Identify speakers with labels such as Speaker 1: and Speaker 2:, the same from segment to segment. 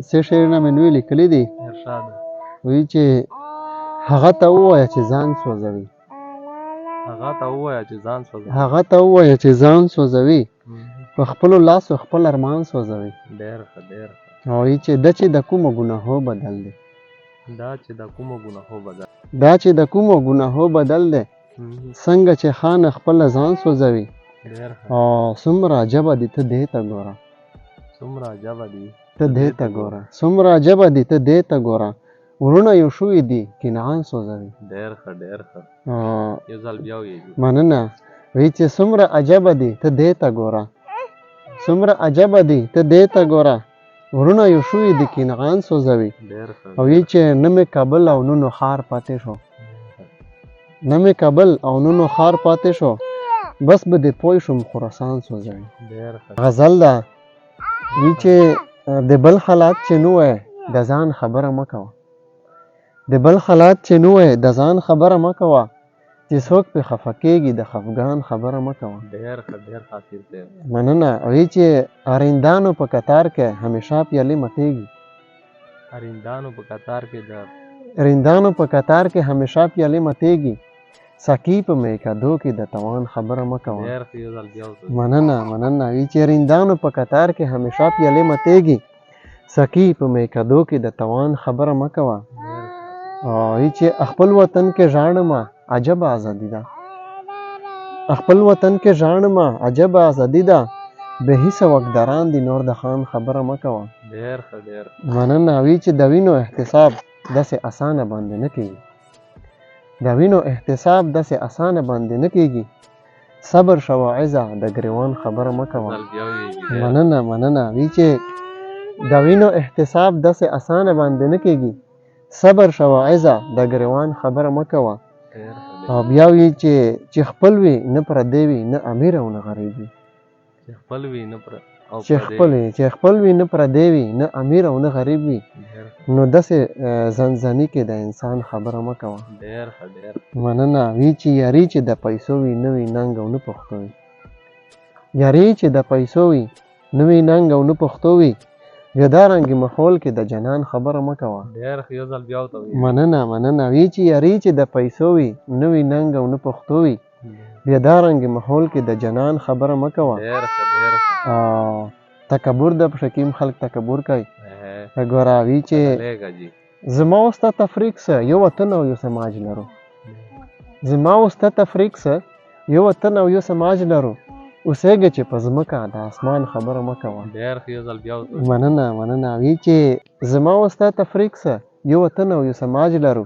Speaker 1: څه شعرونه مې نوي لیکلي دي.
Speaker 2: ارشاد
Speaker 1: وایي چې هغه ته ووایه چې ځان سوځوي.
Speaker 2: هغه ته ووایه چې ځان سوځوي.
Speaker 1: هغه ته ووایه چې ځان سوځوي. په خپلو لاسو خپل ارمان سوځوي.
Speaker 2: ډېر ښه ډېر ښه.
Speaker 1: وایي چې ده چې د کومو ګناهو بدل دی.
Speaker 2: دا چې د کومو ګناهو بدل
Speaker 1: دا چې د کومو ګناهو بدل دی. څنګه چې خان خپله ځان سوځوي.
Speaker 2: ډېر ښه.
Speaker 1: او څومره عجبه دي ته دې ته ګوره.
Speaker 2: څومره عجبه دي
Speaker 1: ته دې ته ګوره. څومره عجبه دي ته دې ته ګوره. ورونه یو شوي دي کنعان سوځوي.
Speaker 2: ډېر ښه ډېر ښه. یو ځل بیا ویږي.
Speaker 1: مننه. وایي چې څومره عجبه دي ته دې ته ګوره. څومره عجبه دي ته دې ته ګوره. ورونه یو شوي دي کنعان سوځوي.
Speaker 2: ډېر ښه.
Speaker 1: او وایي چې نه مې کابل او نه نوښار پاتې شو. نه مې کابل او نه نوښار پاتې شو. بس به دې پوه شم خراسان سوځوي.
Speaker 2: ډېر ښه.
Speaker 1: غزل ده. وایي چې د بل حالات چې نه وای د ځان خبره مه کوه. د بل حالات چې نه وای د ځان خبره مه کوه. چې څوک پې خفه کېږي د خفګان خبره مه کوه.
Speaker 2: ډېر ښه ډېر حافظ دی.
Speaker 1: مننه. وایي چې آرندانو په قطار کې همیشه پیالې ماتېږي.
Speaker 2: آرندانو په قطار کې د
Speaker 1: رندانو په قطار کې همیشه پیالې ماتېږي. ساقي په میکدو کې د توان خبره مه کوه.
Speaker 2: ډېر ښه. یو ځل بیا وکړو.
Speaker 1: مننه مننه. وایي چې رندانو په قطار کې همیشه پیالې ماتېږي. ساقي په میکدو کې د توان خبره مه کوه. وایي چې خپل وطن کې ژاړمه عجبه ازادي ده. خپل وطن کې ژاړمه عجبه ازادي ده. بې حسه واکداران دي نور د خان خبره مه کوه.
Speaker 2: ډېر ښه ډېر ښه.
Speaker 1: مننه. وایي چې د وینو احتساب داسې اسانه باندې نه کېږي. د وینو احتساب داسې اسانه باندې نه کېږي. صبر شه واعظه د ګریوان خبره مه کوه.
Speaker 2: ځل بیا ویږي.
Speaker 1: مننه مننه. وایي چې د وینو احتساب داسې اسانه باندې نه کېږي. صبر شه واعظه د ګریوان خبره مه کوه.
Speaker 2: ډېر ښه.
Speaker 1: او بیا وایي چې خپل وي نه پردی وي نه امیر او نه غریب وي.
Speaker 2: چې خپل وي نه پر او
Speaker 1: چې خپل وي نه پردی وي نه امیر او نه غریب وي. نو داسې زنځاني کې د انسان خبره مه کوه.
Speaker 2: ډېر ښه ډېر.
Speaker 1: مننه. وایي چې یاري چې د پیسو وي نه وي ننګ او نه پښتو وي. یاري چې د پیسو وي نه وي ننګ او نه پښتو وي. بیا دارنګې ماحول کې د جنان خبره مه کوه.
Speaker 2: ډېر ښه. یو ځل بیا وکړو.
Speaker 1: مننه مننه. وایي چې یاري چې د پیسو وي نه وي ننګ او نه پښتو وي. بیا دارنګې ماحول کې د جنان خبره مه کوه.
Speaker 2: ډېر ښه ډېر ښه.
Speaker 1: تکبر د شکیم خلک تکبر کوي. ګوره. وایي چې زما او ستا تفریق څه یو وطن او یو سماج لرو. زما او ستا تفریق څه یو وطن او یو سماج لرو. اوسېږه چې په ځمکه د اسمان خبره مه کوه.
Speaker 2: ډېر ښه. یو ځل بیا وکړو.
Speaker 1: مننه مننه. وایي چې زما او ستا تفریق څه یو وطن او یو سماج لرو.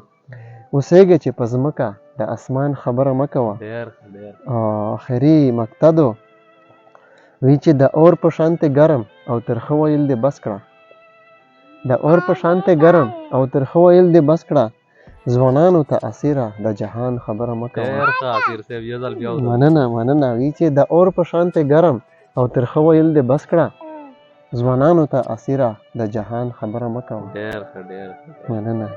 Speaker 1: اوسېږه چې په ځمکه د اسمان خبره مه کوه.
Speaker 2: ډېر ښه ډېر.
Speaker 1: آخري مقتدو. وایي چې د اور په شانتې ګرم او ترخه ویل دې بس کړه. د اور په شانتې ګرم او ترخه ویل دې بس کړه. ځوانانو ته اسیره د جهان خبره مه کوه.
Speaker 2: ډېر ښه اسیر صاحب. یو ځل بیا وکړو.
Speaker 1: مننه مننه. وایي چې د اور په شانتې ګرم او ترخه ویل دې بس کړه. ځوانانو ته اسیره د جهان خبره مه کوه.
Speaker 2: ډېر ښه ډېر.
Speaker 1: مننه.